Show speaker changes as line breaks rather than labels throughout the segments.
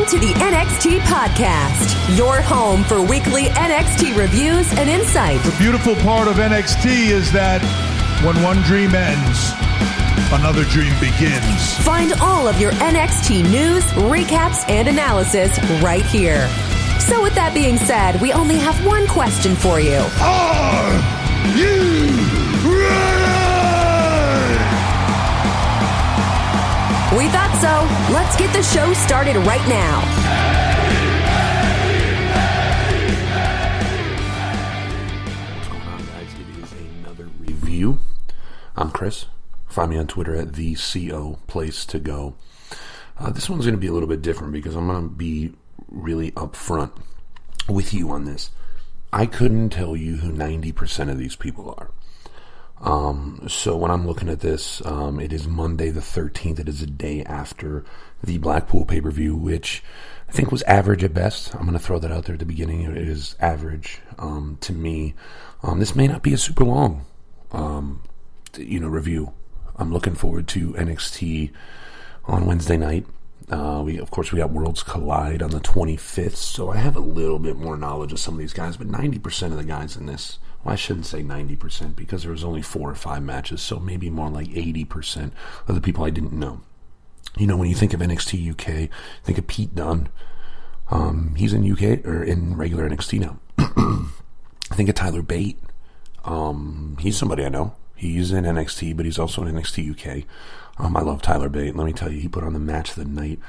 Welcome to the NXT Podcast, your home for weekly NXT reviews and insight.
The beautiful part of NXT is that when one dream ends, another dream begins.
Find all of your NXT news, recaps, and analysis right here. So with that being said, we only have one question for you.
Are you ready?
We thought so. Let's get the show started right now.
What's going on, guys? It is another review. I'm Chris. Find me on Twitter at @theCoPlaceToGo. This one's going to be a little bit different because I'm going to be really upfront with you on this. I couldn't tell you who 90% of these people are. So when I'm looking at this, it is Monday the 13th. It is a day after the Blackpool pay-per-view, which I think was average at best. I'm going to throw that out there at the beginning. It is average to me. This may not be a super long, review. I'm looking forward to NXT on Wednesday night. We got Worlds Collide on the 25th, so I have a little bit more knowledge of some of these guys, but 90% of the guys in this, well, I shouldn't say 90% because there was only 4 or 5 matches, so maybe more like 80% of the people I didn't know. You know, when you think of NXT UK, think of Pete Dunne. He's in UK, or in regular NXT now. I think of Tyler Bate. He's somebody I know. He's in NXT, but he's also in NXT UK. I love Tyler Bate. Let me tell you, he put on the match of the night.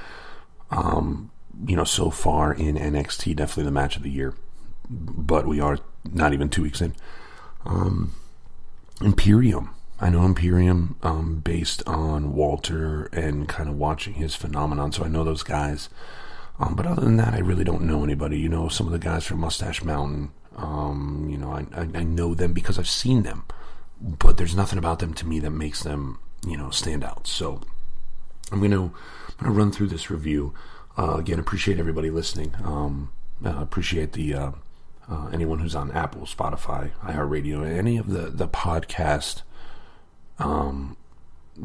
So far in NXT, definitely the match of the year. But we are not even 2 weeks in. Imperium. I know Imperium based on Walter and kind of watching his phenomenon, so I know those guys. But other than that, I really don't know anybody. You know, some of the guys from Mustache Mountain, I know them because I've seen them. But there's nothing about them to me that makes them, stand out. So I'm gonna run through this review. Again, appreciate everybody listening. Appreciate the anyone who's on Apple, Spotify, iHeartRadio, any of the podcast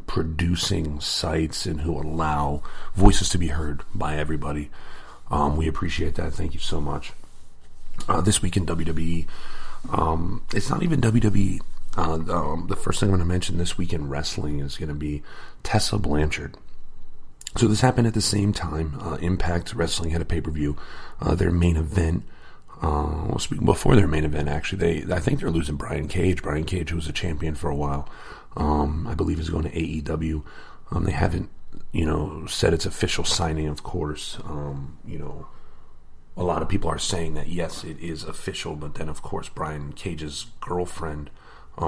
producing sites and who allow voices to be heard by everybody. We appreciate that. Thank you so much. This week in WWE, it's not even WWE. The first thing I'm going to mention this week in wrestling is going to be Tessa Blanchard. So this happened at the same time. Impact Wrestling had a pay-per-view. Their main event, before their main event, actually, I think they're losing Brian Cage. Brian Cage, who was a champion for a while, I believe is going to AEW. They haven't, said its official signing, of course. A lot of people are saying that, yes, it is official, but then, of course, Brian Cage's girlfriend,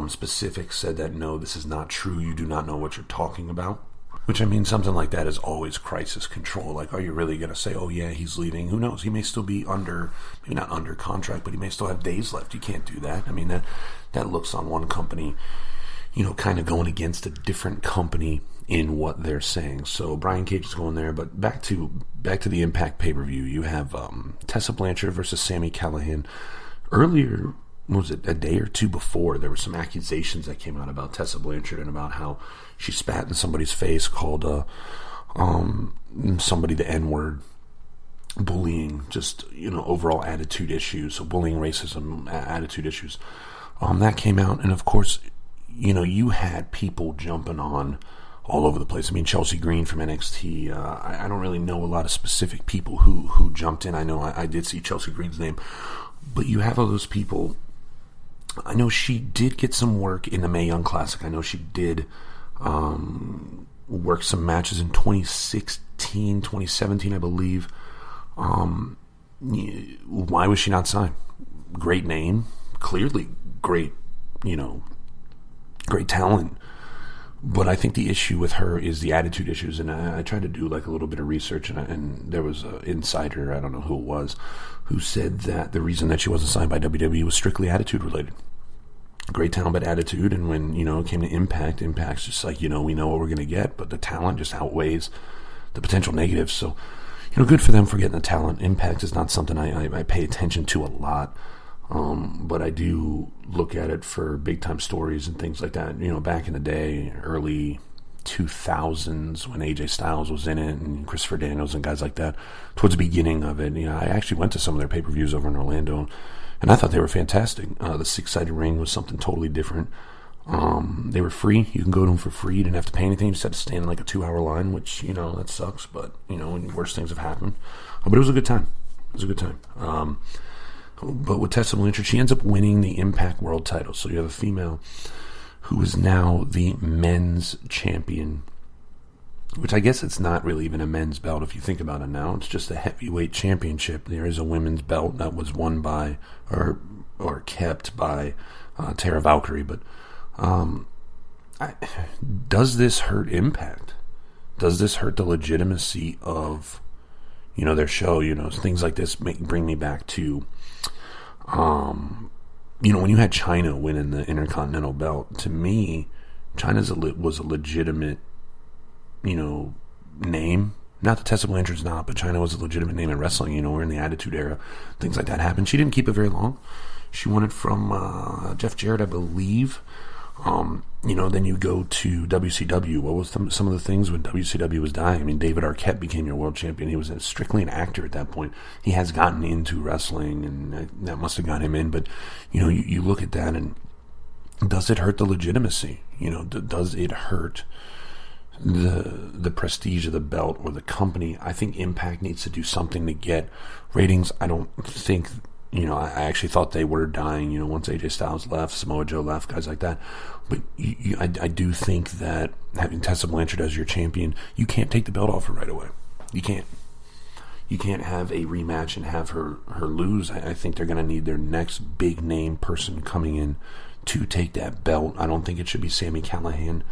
Specific, said that, no, this is not true. You do not know what you're talking about. Which, I mean, something like that is always crisis control. Like, are you really going to say, oh, yeah, he's leaving? Who knows? He may still be maybe not under contract, but he may still have days left. You can't do that. I mean, that looks on one company, kind of going against a different company in what they're saying. So Brian Cage is going there. But back to the Impact pay-per-view, you have Tessa Blanchard versus Sami Callihan. Earlier, was it a day or two before, there were some accusations that came out about Tessa Blanchard and about how she spat in somebody's face, called somebody the N-word, bullying, just, overall attitude issues, so bullying, racism, attitude issues. That came out, and of course, you had people jumping on all over the place. I mean, Chelsea Green from NXT, I don't really know a lot of specific people who jumped in. I know I did see Chelsea Green's name, but you have all those people. I know she did get some work in the Mae Young Classic. I know she did work some matches in 2016, 2017, I believe. Why was she not signed? Great name, clearly great, great talent. But I think the issue with her is the attitude issues, and I tried to do like a little bit of research, and there was an insider, I don't know who it was, who said that the reason that she wasn't signed by WWE was strictly attitude related. Great talent, but attitude, and when, it came to Impact's just like, we know what we're going to get, but the talent just outweighs the potential negatives. So, good for them for getting the talent. Impact is not something I pay attention to a lot. But I do look at it for big time stories and things like that. Back in the day, early 2000s when AJ Styles was in it and Christopher Daniels and guys like that. Towards the beginning of it, I actually went to some of their pay-per-views over in Orlando, and I thought they were fantastic. The six-sided ring was something totally different. They were free. You can go to them for free. You didn't have to pay anything. You just had to stand in like a 2-hour line, which, that sucks, but, worse things have happened. But it was a good time. But with Tessa Blanchard, she ends up winning the Impact World title. So you have a female who is now the men's champion, which I guess it's not really even a men's belt if you think about it now. It's just a heavyweight championship. There is a women's belt that was won by or kept by Tara Valkyrie. But does this hurt Impact? Does this hurt the legitimacy of their show? Things like this bring me back to when you had China winning the Intercontinental belt. To me, China was a legitimate name. Not that Tessa Blanchard's not, but China was a legitimate name in wrestling. We're in the Attitude Era. Things like that happened. She didn't keep it very long. She won it from Jeff Jarrett, I believe. Then you go to WCW. What was some of the things when WCW was dying? I mean, David Arquette became your world champion. He was strictly an actor at that point. He has gotten into wrestling, and that must have got him in. But, you look at that, and does it hurt the legitimacy? Does it hurt the prestige of the belt or the company? I think Impact needs to do something to get ratings. I don't think... I actually thought they were dying, once AJ Styles left, Samoa Joe left, guys like that. But I do think that having Tessa Blanchard as your champion, you can't take the belt off her right away. You can't. You can't have a rematch and have her lose. I think they're going to need their next big name person coming in to take that belt. I don't think it should be Sami Callihan.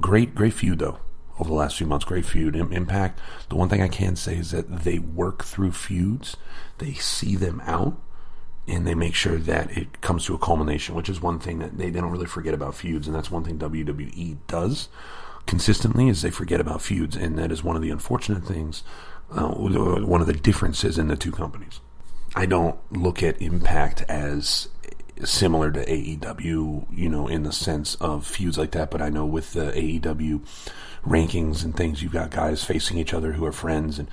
Great feud, though. Over the last few months, great feud. Impact, the one thing I can say is that they work through feuds, they see them out, and they make sure that it comes to a culmination, which is one thing that they don't really forget about feuds, and that's one thing WWE does consistently, is they forget about feuds, and that is one of the unfortunate things, one of the differences in the two companies. I don't look at Impact as similar to AEW, in the sense of feuds like that, but I know with the AEW rankings and things, you've got guys facing each other who are friends, and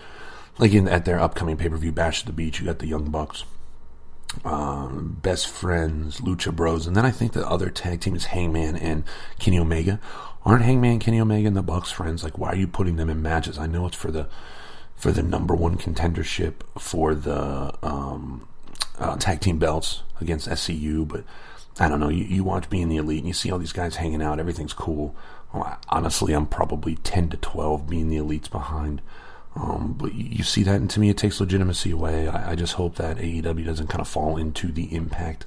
like at their upcoming pay-per-view Bash at the Beach, you got the Young Bucks, Best Friends, Lucha Bros, and then I think the other tag team is Hangman and Kenny Omega. Aren't Hangman, Kenny Omega, and the Bucks friends? Like, why are you putting them in matches? I know it's for the number one contendership for the tag team belts against SCU, but I don't know. You watch Being the Elite and you see all these guys hanging out. Everything's cool. Honestly, I'm probably 10 to 12 Being the Elite's behind. But you see that, and to me, it takes legitimacy away. I just hope that AEW doesn't kind of fall into the Impact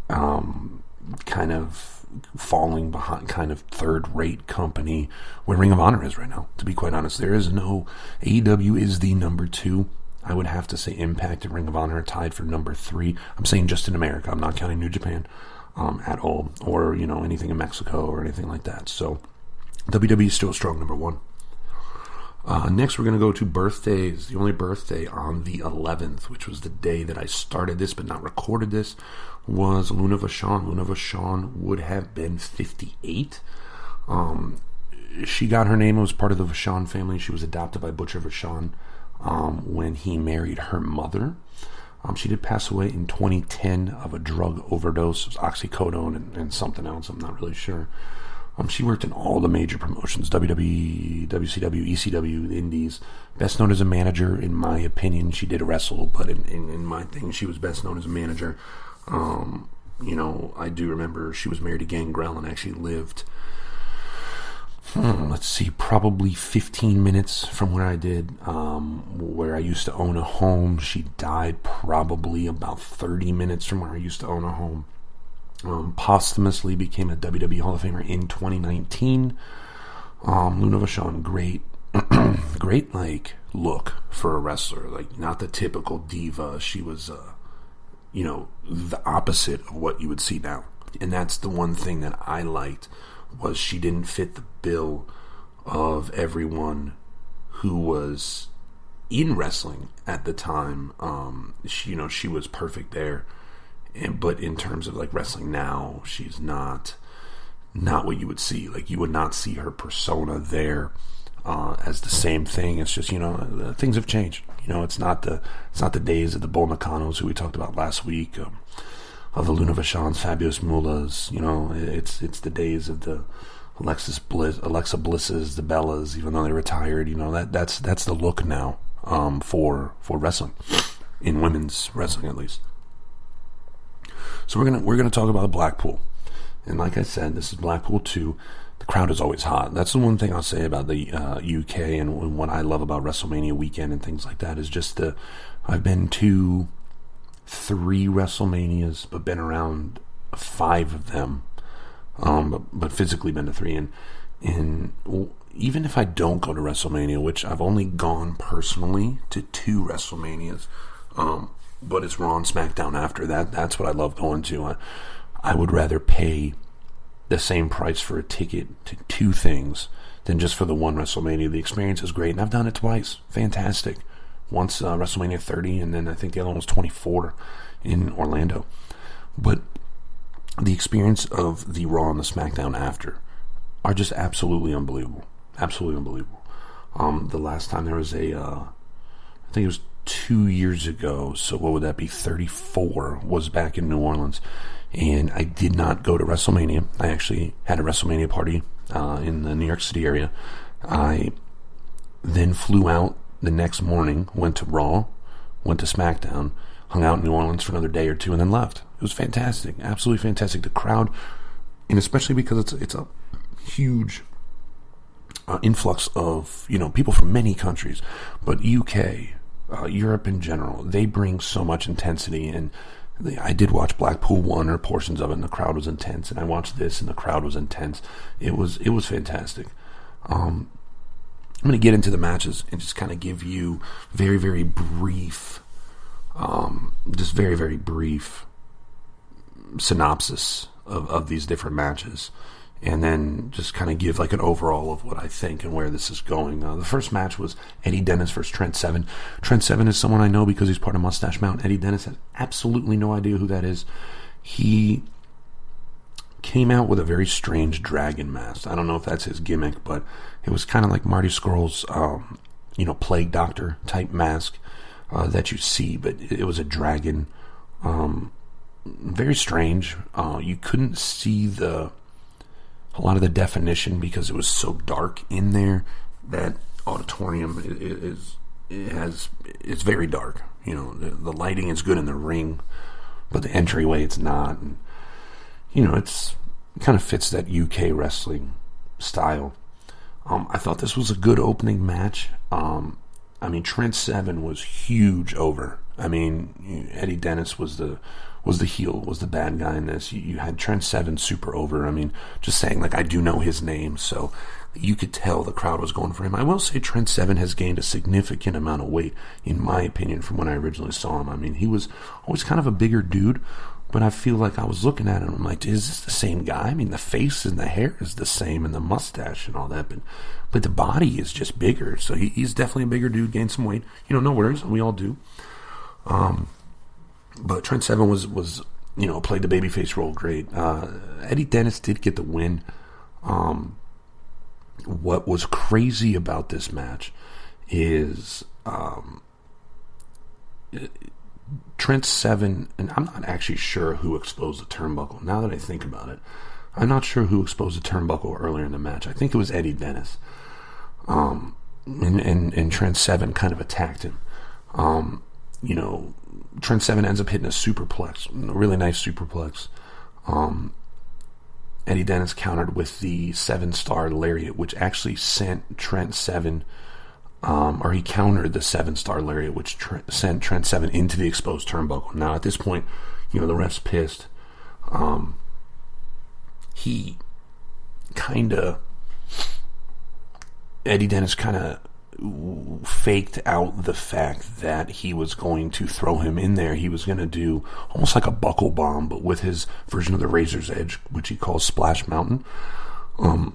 kind of falling behind, kind of third-rate company where Ring of Honor is right now. To be quite honest, there is no... AEW is the number 2. I would have to say Impact and Ring of Honor are tied for number 3. I'm saying just in America. I'm not counting New Japan at all, or anything in Mexico or anything like that. So WWE is still a strong number 1. Next, we're going to go to birthdays. The only birthday on the 11th, which was the day that I started this but not recorded this, was Luna Vachon. Luna Vachon would have been 58. She got her name. It was part of the Vachon family. She was adopted by Butcher Vachon when he married her mother. She did pass away in 2010 of a drug overdose. It was oxycodone and something else. I'm not really sure. She worked in all the major promotions, WWE, WCW, ECW, the Indies. Best known as a manager, in my opinion. She did wrestle, but in my thing, she was best known as a manager. I do remember she was married to Gangrel and actually lived, probably 15 minutes from where I did, where I used to own a home. She died probably about 30 minutes from where I used to own a home. Posthumously became a WWE Hall of Famer in 2019. Luna Vachon, great look for a wrestler. Not the typical diva. She was, the opposite of what you would see now. And that's the one thing that I liked, was she didn't fit the bill of everyone who was in wrestling at the time. She was perfect there. But in terms of wrestling now, she's not not what you would see. Like, you would not see her persona there as the same thing. It's just, things have changed. It's not the days of the Bull Nakanos who we talked about last week, of the Luna Vachons, Fabulous Moolas. It's the days of the Alexa Blisses, the Bellas, even though they retired. That's the look now for wrestling, in women's wrestling at least. So we're gonna talk about Blackpool, and like I said, this is Blackpool 2. The crowd is always hot. That's the one thing I'll say about the UK, and what I love about WrestleMania weekend and things like that is just I've been to 3 WrestleManias, but been around 5 of them, but physically been to 3. And even if I don't go to WrestleMania, which I've only gone personally to 2 WrestleManias, but it's Raw and SmackDown after that. That's what I love going to. I would rather pay the same price for a ticket to 2 things than just for the one WrestleMania. The experience is great, and I've done it twice. Fantastic. Once WrestleMania 30, and then I think the other one was 24 in Orlando. But the experience of the Raw and the SmackDown after are just absolutely unbelievable. Absolutely unbelievable. The last time there was I think it was 2 years ago, so what would that be, 34, was back in New Orleans. And I did not go to WrestleMania. I actually had a WrestleMania party in the New York City area. I then flew out the next morning, went to Raw, went to SmackDown, hung out in New Orleans for another day or 2, and then left. It was fantastic. Absolutely fantastic. The crowd, and especially because it's a huge influx of people from many countries, but UK, Europe in general, they bring so much intensity. And I did watch Blackpool 1 or portions of it, and the crowd was intense. And I watched this, and the crowd was intense. It was fantastic. I'm going to get into the matches and just kind of give you very, very brief, very, very brief synopsis of these different matches, and then just kind of give like an overall of what I think and where this is going. The first match was Eddie Dennis versus Trent Seven. Trent Seven is someone I know because he's part of Mustache Mountain. Eddie Dennis has absolutely no idea who that is. He came out with a very strange dragon mask. I don't know if that's his gimmick, but it was kind of like Marty Scurll's, plague doctor type mask that you see, but it was a dragon. Very strange. You couldn't see a lot of the definition because it was so dark in there. That auditorium is very dark. The lighting is good in the ring, but the entryway it's not. And, it kind of fits that UK wrestling style. I thought this was a good opening match. Trent Seven was huge over. Eddie Dennis was the heel, was the bad guy in this. You had Trent Seven super over. Just saying, I do know his name, so you could tell the crowd was going for him. I will say Trent Seven has gained a significant amount of weight, in my opinion, from when I originally saw him. He was always kind of a bigger dude, but I feel like I was looking at him, I'm like, is this the same guy? The face and the hair is the same, and the mustache and all that, but the body is just bigger, so he's definitely a bigger dude, gained some weight. No worries, we all do. But Trent Seven was played the babyface role great. Eddie Dennis did get the win. What was crazy about this match is Trent Seven, and I'm not actually sure who exposed the turnbuckle. Now that I think about it, I'm not sure who exposed the turnbuckle earlier in the match. I think it was Eddie Dennis. And Trent Seven kind of attacked him. Trent Seven ends up hitting a superplex, a really nice superplex. Eddie Dennis countered with the 7-star lariat, which actually sent Trent Seven, or he countered the 7-star lariat, which sent Trent Seven into the exposed turnbuckle. Now, at this point, the ref's pissed. Eddie Dennis kind of faked out the fact that he was going to throw him in there. He was going to do almost like a buckle bomb, but with his version of the Razor's Edge, which he calls Splash Mountain. And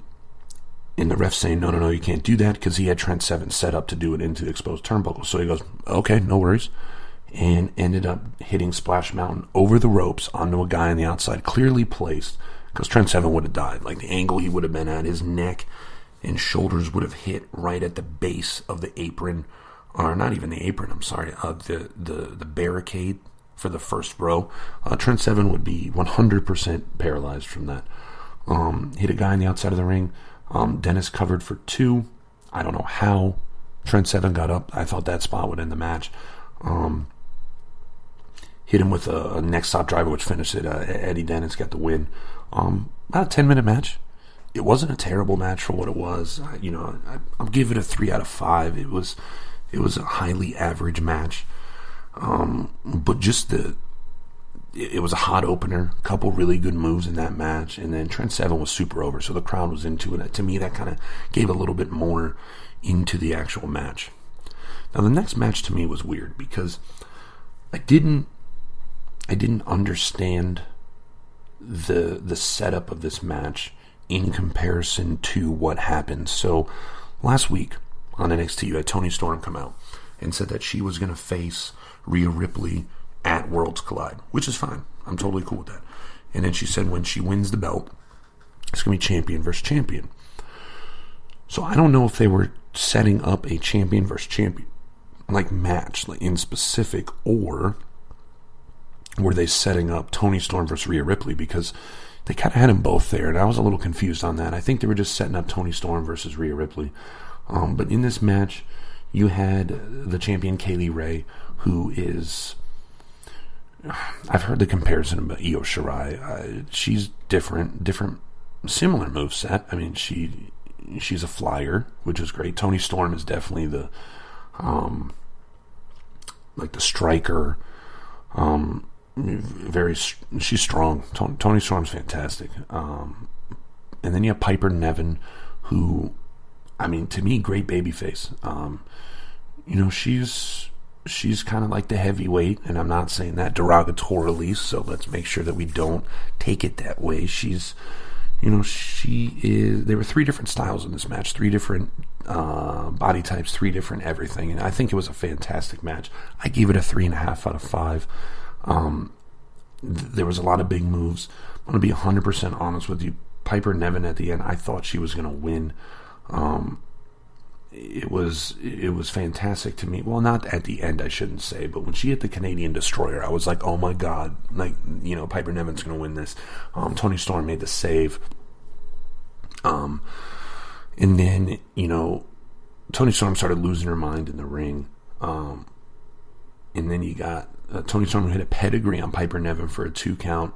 the ref saying, no, you can't do that, because he had Trent Seven set up to do it into the exposed turnbuckle. So he goes, okay, no worries. And ended up hitting Splash Mountain over the ropes onto a guy on the outside, clearly placed, because Trent Seven would have died. Like, the angle he would have been at, his neck and shoulders would have hit right at the base of the apron, or not even the apron, I'm sorry, the barricade for the first row. Trent Seven would be 100% paralyzed from that. Hit a guy on the outside of the ring. Dennis covered for 2. I don't know how Trent Seven got up. I thought that spot would end the match. Hit him with a neck stop driver, which finished it. Eddie Dennis got the win. About a 10-minute match. It wasn't a terrible match for what it was. I'll give it a 3 out of 5. It was a highly average match. But just it was a hot opener, a couple really good moves in that match, and then Trent Seven was super over, so the crowd was into it. To me, that kind of gave a little bit more into the actual match. Now, the next match to me was weird because I didn't understand the setup of this match in comparison to what happened. So last week on NXT, you had Toni Storm come out and said that she was going to face Rhea Ripley at Worlds Collide, which is fine. I'm totally cool with that. And then she said when she wins the belt, it's going to be champion versus champion. So I don't know if they were setting up a champion versus champion match in specific, or were they setting up Toni Storm versus Rhea Ripley, because they kind of had them both there, and I was a little confused on that. I think they were just setting up Toni Storm versus Rhea Ripley. But in this match, you had the champion Kaylee Ray, who is... I've heard the comparison about Io Shirai. She's different, similar moveset. I mean, she's a flyer, which is great. Toni Storm is definitely the striker. She's strong. Toni Storm's fantastic. And then you have Piper Niven, who, I mean, to me, great babyface. She's kind of like the heavyweight, and I'm not saying that derogatorily, so let's make sure that we don't take it that way. She is, there were 3 different styles in this match, 3 different body types, 3 different everything, and I think it was a fantastic match. I gave it a 3.5 out of 5. There was a lot of big moves. I'm going to be 100% honest with you. Piper Niven at the end, I thought she was going to win. It was fantastic to me. Well, not at the end, I shouldn't say, but when she hit the Canadian Destroyer, I was like, oh my God, Piper Niven's going to win this. Toni Storm made the save. And then, Toni Storm started losing her mind in the ring. And then you got Toni Storm hit a pedigree on Piper Niven for a 2 count.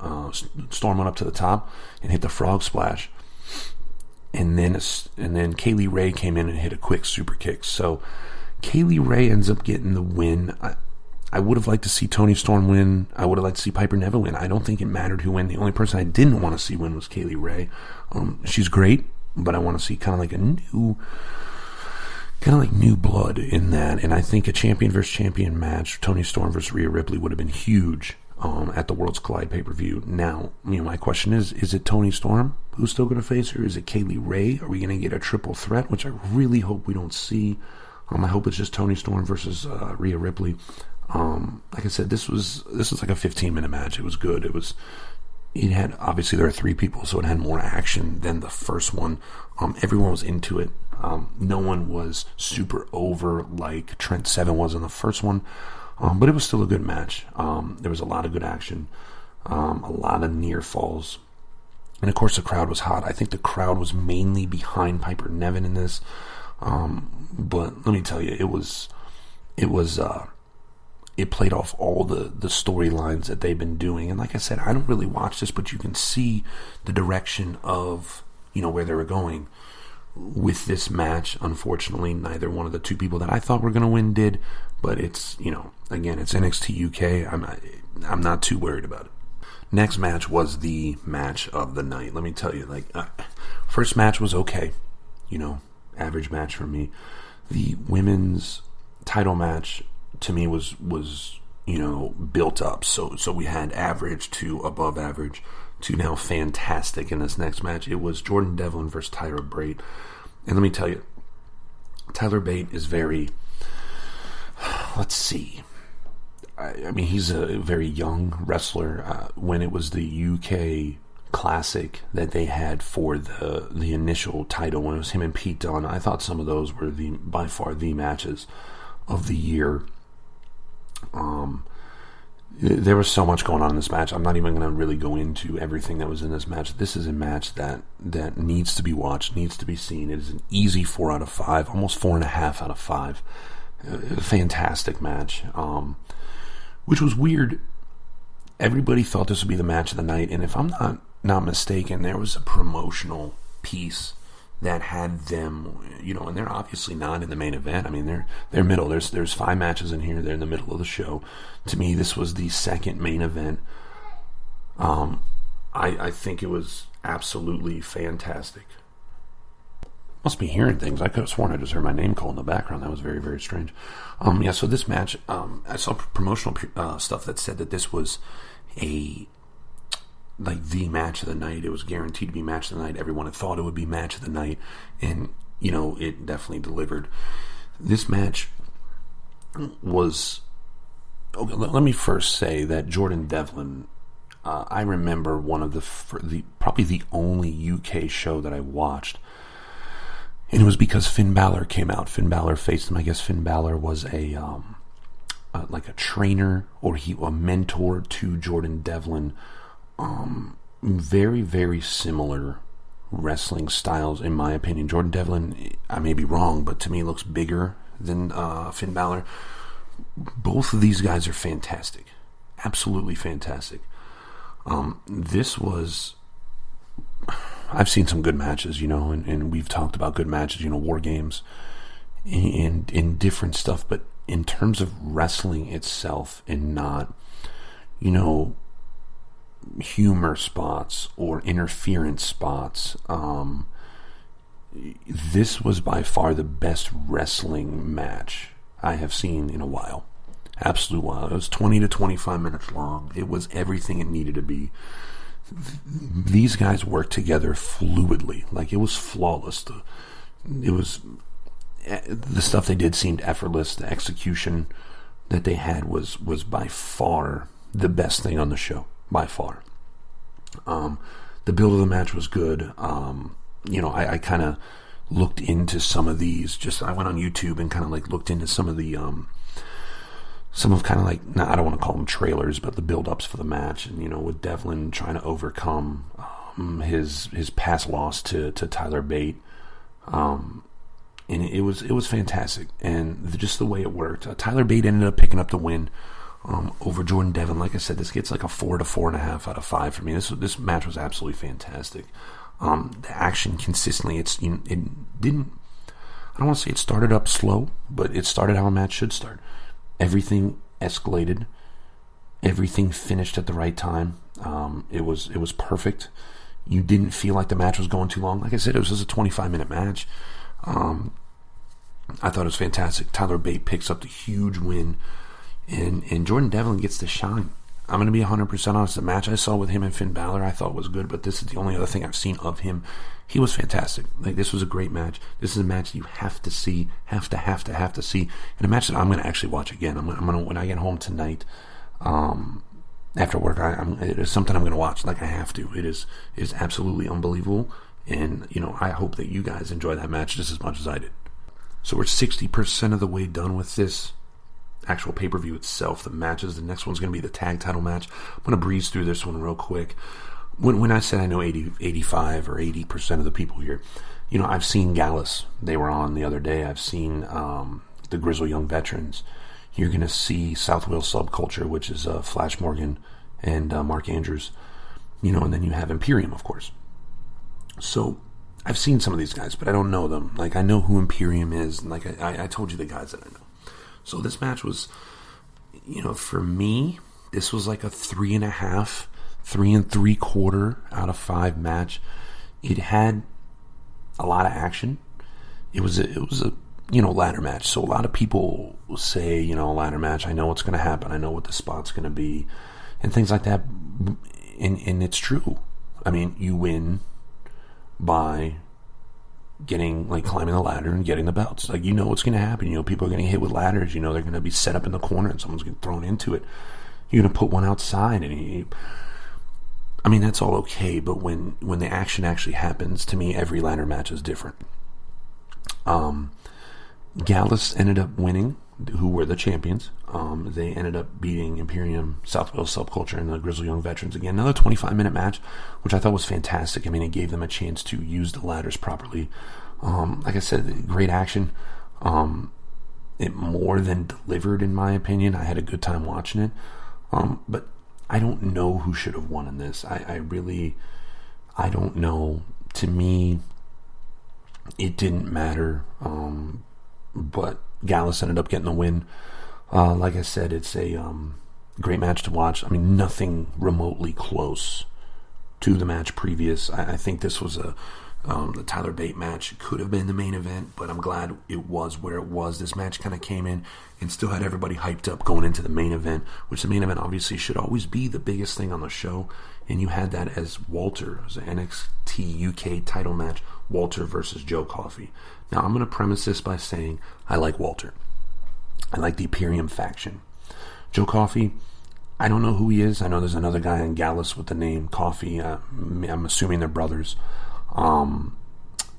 Storm went up to the top and hit the frog splash. And then Kaylee Ray came in and hit a quick super kick. So Kaylee Ray ends up getting the win. I would have liked to see Toni Storm win. I would have liked to see Piper Niven win. I don't think it mattered who win. The only person I didn't want to see win was Kaylee Ray. She's great, but I want to see kind of like new blood in that. And I think a champion versus champion match, Toni Storm versus Rhea Ripley, would have been huge at the Worlds Collide pay-per-view. Now, my question is it Toni Storm who's still going to face her? Is it Kaylee Ray? Are we going to get a triple threat, which I really hope we don't see? I hope it's just Toni Storm versus Rhea Ripley. Like I said, this was like a 15-minute match. It was good. It had, obviously there are 3 people, so it had more action than the first one. Everyone was into it. No one was super over like Trent Seven was in the first one. But it was still a good match. There was a lot of good action, a lot of near falls, and of course the crowd was hot. I think the crowd was mainly behind Piper Niven in this, but let me tell you, it played off all the storylines that they've been doing. And like I said, I don't really watch this, but you can see the direction of where they were going with this match. Unfortunately, neither one of the 2 people that I thought were going to win did. But it's, again, it's NXT UK. I'm not too worried about it. Next match was the match of the night. Let me tell you, first match was okay. Average match for me. The women's title match to me was built up. So we had average to above average to now fantastic in this next match. It was Jordan Devlin versus Tyler Brate. And let me tell you, Tyler Bate is very... Let's see. I mean, he's a very young wrestler. When it was the UK Classic that they had for the initial title when it was him and Pete Dunne, I thought some of those were by far the matches of the year. There was so much going on in this match. I'm not even going to really go into everything that was in this match. This is a match that needs to be watched, needs to be seen. It is an easy 4 out of 5, almost 4.5 out of 5. A fantastic match, which was weird. Everybody thought this would be the match of the night, and if I'm not mistaken, there was a promotional piece that had them, and they're obviously not in the main event. I mean, they're middle. There's 5 matches in here. They're in the middle of the show. To me, this was the second main event. I think it was absolutely fantastic. Must be hearing things. I could have sworn I just heard my name called in the background. That was very, very strange. So this match, I saw promotional stuff that said that this was the match of the night. It was guaranteed to be match of the night. Everyone had thought it would be match of the night, and it definitely delivered. This match was. Okay, let me first say that Jordan Devlin. I remember one of probably the only UK show that I watched, and it was because Finn Balor came out. Finn Balor faced him. I guess Finn Balor was like a trainer or a mentor to Jordan Devlin. Very, very similar wrestling styles, in my opinion. Jordan Devlin, I may be wrong, but to me looks bigger than Finn Balor. Both of these guys are fantastic. Absolutely fantastic. I've seen some good matches, and we've talked about good matches, War Games and different stuff, but in terms of wrestling itself and not, humor spots or interference spots, this was by far the best wrestling match I have seen in a while. Absolute while. It was 20 to 25 minutes long. It was everything it needed to be. These guys worked together fluidly. Like, it was flawless. The stuff they did seemed effortless. The execution that they had was by far the best thing on the show. By far. The build of the match was good. I kind of looked into some of these. I went on YouTube and kind of looked into some of the I don't want to call them trailers, but the build-ups for the match. And, with Devlin trying to overcome his past loss to Tyler Bate. And it was fantastic. And just the way it worked. Tyler Bate ended up picking up the win over Jordan Devlin. Like I said, this gets like a 4 to 4.5 out of 5 for me. This match was absolutely fantastic. The action consistently, it didn't, I don't want to say it started up slow, but it started how a match should start. Everything escalated. Everything finished at the right time. It was perfect. You didn't feel like the match was going too long. Like I said, it was just a 25-minute match. I thought it was fantastic. Tyler Bate picks up the huge win, and Jordan Devlin gets to shine. I'm going to be 100% honest. The match I saw with him and Finn Balor I thought was good, but this is the only other thing I've seen of him. He was fantastic. This was a great match. This is a match you have to see, have to see, and a match that I'm going to actually watch again. I'm going to when I get home tonight, after work, it is something I'm going to watch. I have to. It is absolutely unbelievable, and I hope that you guys enjoy that match just as much as I did. So we're 60% of the way done with this actual pay-per-view itself, the matches. The next one's going to be the tag title match. I'm going to breeze through this one real quick. When I said I know 85 or 80% of the people here, I've seen Gallus. They were on the other day. I've seen the Grizzle Young Veterans. You're going to see South Wales Subculture, which is Flash Morgan and Mark Andrews. And then you have Imperium, of course. So I've seen some of these guys, but I don't know them. I know who Imperium is. And I told you the guys that I know. So this match was, for me, this was like a 3.5, 3 3/4 out of 5 match. It had a lot of action. It was a ladder match. So a lot of people say, ladder match, I know what's going to happen. I know what the spot's going to be and things like that. And it's true. I mean, you win by climbing the ladder and getting the belts. What's going to happen. People are going to hit with ladders. They're going to be set up in the corner and someone's going to throw into it. You're going to put one outside. And I mean, that's all okay, but when the action actually happens, to me, every ladder match is different. Gallus ended up winning, who were the champions. They ended up beating Imperium, Southwell Subculture, and the Grizzled Young Veterans again. Another 25-minute match, which I thought was fantastic. I mean, it gave them a chance to use the ladders properly. Like I said, great action. It more than delivered, in my opinion. I had a good time watching it. But I don't know who should have won in this. I don't know. To me, it didn't matter. But Gallus ended up getting the win. Like I said, it's a great match to watch. I mean, nothing remotely close to the match previous. I think this was the Tyler Bate match could have been the main event, but I'm glad it was where it was. This match kind of came in and still had everybody hyped up going into the main event, which the main event obviously should always be the biggest thing on the show. And you had that as Walter, as an NXT UK title match, Walter versus Joe Coffey. Now, I'm going to premise this by saying I like Walter. I like the Imperium faction. Joe Coffey, I don't know who he is. I know there's another guy in Gallus with the name Coffey. I'm assuming they're brothers.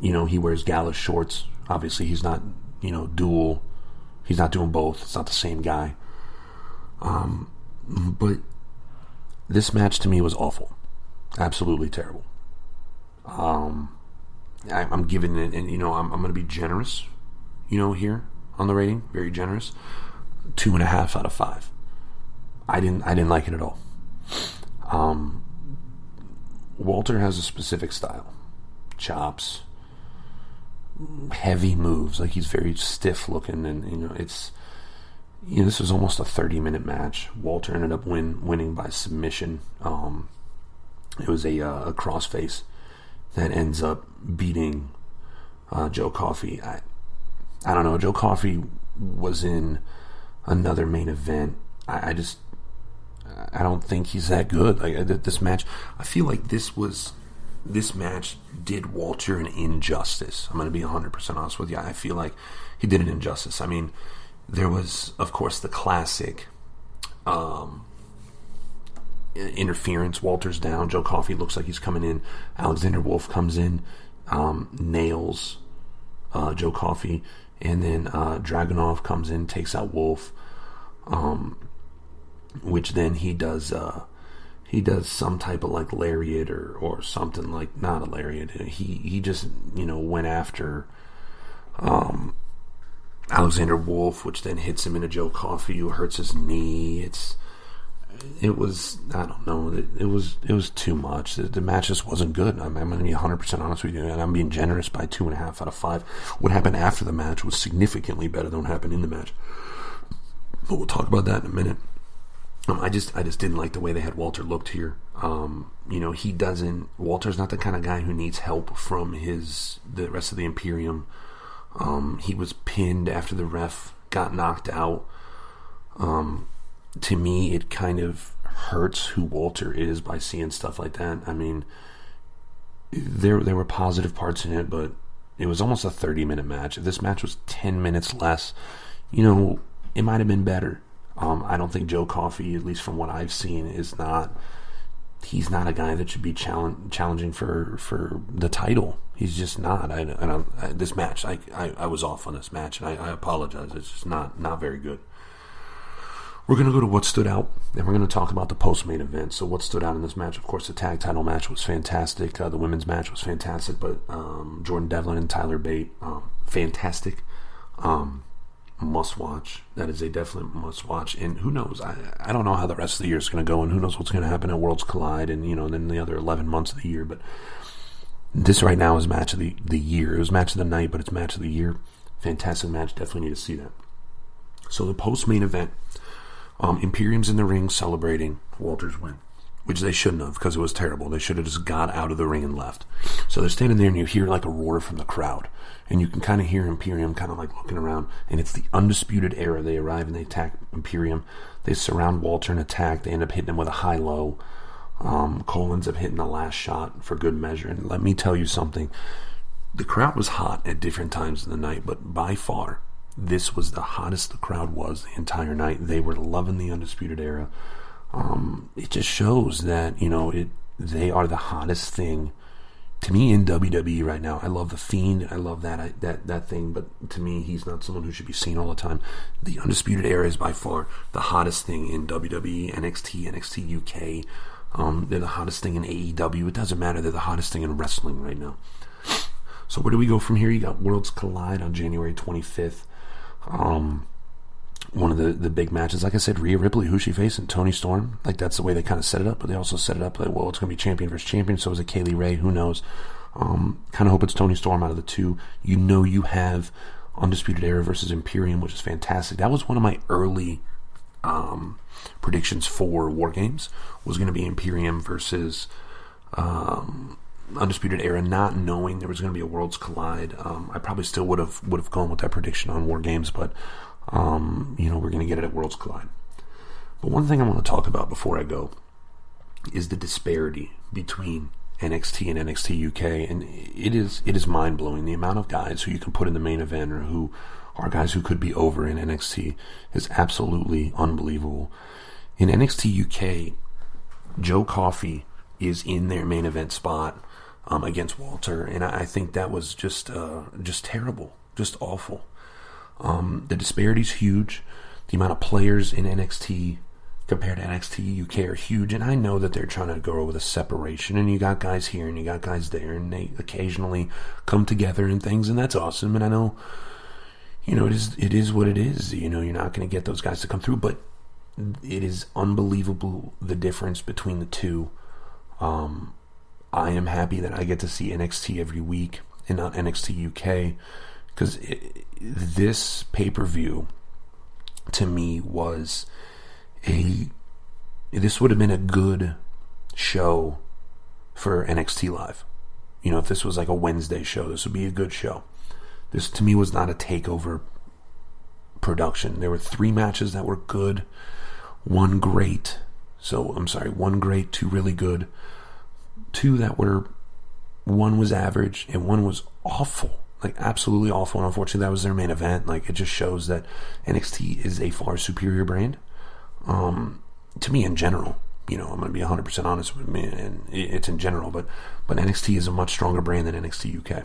He wears Gallus shorts. Obviously, he's not, dual. He's not doing both. It's not the same guy. But this match to me was awful. Absolutely terrible. I'm giving it, and I'm going to be generous, here on the rating, very generous. 2.5 out of 5. I didn't like it at all. Walter has a specific style, chops, heavy moves, like he's very stiff looking, and this was almost a 30-minute match. Walter ended up winning by submission. It was a crossface that ends up beating Joe Coffey. I don't know. Joe Coffey was in another main event. I don't think he's that good. Like this match, I feel like this match did Walter an injustice. I'm going to be 100% honest with you. I feel like he did an injustice. I mean, there was, of course, the classic interference. Walter's down. Joe Coffey looks like he's coming in. Alexander Wolf comes in, nails Joe Coffey, and then Dragunov comes in, takes out Wolf, which then he does some type of like lariat or something, like not a lariat. He just went after Alexander Wolf, which then hits him into Joe Coffey, who hurts his knee. It was I don't know. It was too much. The match just wasn't good. I'm going to be 100% honest with you, and I'm being generous by 2.5 out of 5. What happened after the match was significantly better than what happened in the match. But we'll talk about that in a minute. I just didn't like the way they had Walter looked here. Walter's not the kind of guy who needs help from the rest of the Imperium. He was pinned after the ref got knocked out. To me, it kind of hurts who Walter is by seeing stuff like that. I mean, there were positive parts in it, but it was almost a 30-minute match. If this match was 10 minutes less, it might have been better. I don't think Joe Coffey, at least from what I've seen, he's not a guy that should be challenging for the title. He's just not. This match, I was off on this match, and I apologize. It's just not very good. We're going to go to what stood out, and we're going to talk about the post-main event. So what stood out in this match? Of course, the tag title match was fantastic. The women's match was fantastic, but Jordan Devlin and Tyler Bate, fantastic. Must watch. That is a definite must watch. And who knows? I don't know how the rest of the year is going to go, and who knows what's going to happen at Worlds Collide and then the other 11 months of the year. But this right now is match of the year. It was match of the night, but it's match of the year. Fantastic match. Definitely need to see that. So the post-main event, Imperium's in the ring celebrating Walter's win, which they shouldn't have, because it was terrible. They should have just got out of the ring and left. So they're standing there, and you hear like a roar from the crowd, and you can kind of hear Imperium kind of like looking around, and it's the Undisputed Era. They arrive and they attack Imperium. They surround Walter and attack. They end up hitting him with a high-low. Cole ends up hitting the last shot for good measure. And let me tell you something. The crowd was hot at different times of the night, but by far, this was the hottest the crowd was the entire night. They were loving the Undisputed Era. It just shows that, they are the hottest thing to me in WWE right now. I love The Fiend. I love that thing, but to me, he's not someone who should be seen all the time. The Undisputed Era is by far the hottest thing in WWE, NXT, NXT UK. They're the hottest thing in AEW. It doesn't matter. They're the hottest thing in wrestling right now. So where do we go from here? You got Worlds Collide on January 25th. One of the big matches, like I said, Rhea Ripley, who's she facing? Toni Storm. Like, that's the way they kind of set it up, but they also set it up like, well, it's going to be champion versus champion, so is it Kaylee Ray? Who knows? Kind of hope it's Toni Storm out of the two. You know you have Undisputed Era versus Imperium, which is fantastic. That was one of my early predictions for War Games, was going to be Imperium versus Undisputed Era, not knowing there was going to be a Worlds Collide. I probably still would have gone with that prediction on War Games, but we're going to get it at Worlds Collide. But one thing I want to talk about before I go is the disparity between NXT and NXT UK, and it is mind-blowing. The amount of guys who you can put in the main event or who are guys who could be over in NXT is absolutely unbelievable. In NXT UK, Joe Coffey is in their main event spot against Walter, and I think that was just terrible, just awful. The disparity's huge. The amount of players in NXT compared to NXT UK are huge, and I know that they're trying to go with a separation, and you got guys here and you got guys there, and they occasionally come together and things, and that's awesome. And I know, it is what it is. You're not going to get those guys to come through, but it is unbelievable the difference between the two. I am happy that I get to see NXT every week and not NXT UK, because this pay-per-view to me was this would have been a good show for NXT Live. If this was like a Wednesday show, this would be a good show. This to me was not a takeover production. There were 3 matches that were good, one great, 2 really good, 2 that were, one was average and one was awful, like absolutely awful. And unfortunately that was their main event. Like, it just shows that NXT is a far superior brand to me in general. I'm going to be 100% honest with me, and it's in general, but NXT is a much stronger brand than NXT UK.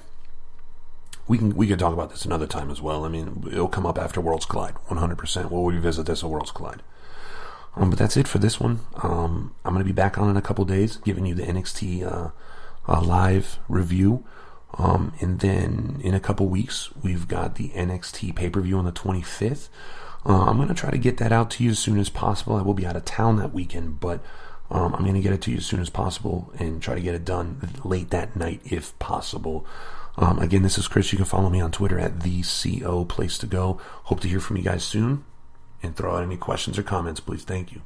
We could talk about this another time as well. I mean, it'll come up after Worlds Collide, 100%. We'll revisit this at Worlds Collide. But that's it for this one. I'm going to be back on in a couple days, giving you the NXT live review. And then in a couple weeks, we've got the NXT pay-per-view on the 25th. I'm going to try to get that out to you as soon as possible. I will be out of town that weekend, but I'm going to get it to you as soon as possible and try to get it done late that night if possible. Again, this is Chris. You can follow me on Twitter at @TheCO Place to Go. Hope to hear from you guys soon. And throw out any questions or comments, please. Thank you.